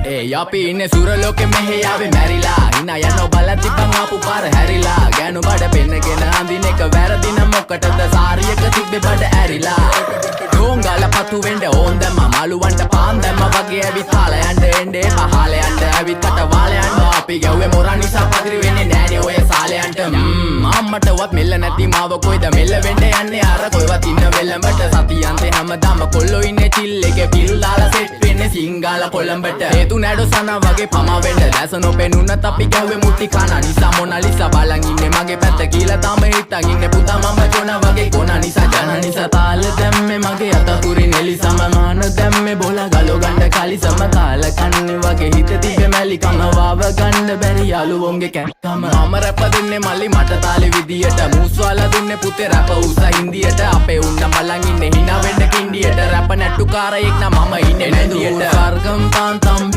ඒ අපි ඉන්නේ සුරලෝකෙ මෙහෙ ආවේ මැරිලා හිනා යනවා බලන් තිබ්බන් ආපු පාර හැරිලා ගෑනු බඩ පෙන්නගෙන අඳින එක වැරදි නම් මොකටද සාරියක තිබ්බේ බඩ ඇරිලා ඩෝංගල පතු වෙන්න ඕන් දැම්ම මාළුවන්ට පාන් දැම්ම වගේ ඇවිත් හාල යන්න එන්නේ පහල යන්න ඇවිත් කට වාල යන්න අපි ගැව්වේ මොරන් නිසා පදිරි වෙන්නේ නෑනේ ඔය සාලයන්ට අම්මටවත් මෙල්ල නැති මාව කොයිද මෙල්ල වෙන්න යන්නේ අර කොයිවත් ඉන්න වෙල්ලඹට සතියන්තේ හැමදාම කොල්ලෝ ඉන්නේ චිල් එකේ පිල් දාලා සෙට් වෙන්නේ සිංගාල කොළඹට හේතු නැඩෝ සනා වගේ පමා වෙන්න දැස නොපෙනුනත් අපි ගැව්වේ මුටි කන නිසා මොනාලිසා බලන් ඉන්නේ මගේ පැත්ත කියලා තාම හිටන් ඉන්නේ පුතා මම ජොන වගේ කොන නිසා ජන නිසා තාල දැම්මේ මගේ අතකුරින් එලි සමමාන දැම්මේ බෝලා ගලෝ ගන්න කලි සම කාල කන්නේ වගේ හිත තිබ්බේ මැලි කම වාව ගන්න බැරි යාළුවෝන්ගේ කැක්කම මම රැප දෙන්නේ මල්ලි මට තාලේ විදියට මූස්වාලා දුන්නේ පුතේ රැප උස හින්දියට අපේ උන්න බලන් ඉන්නේ hina වෙන්න කින්ඩියට රැප නැට්ටුකාරයෙක් නම් මම ඉන්නේ නැදියට සර්ගම් තාන්තම්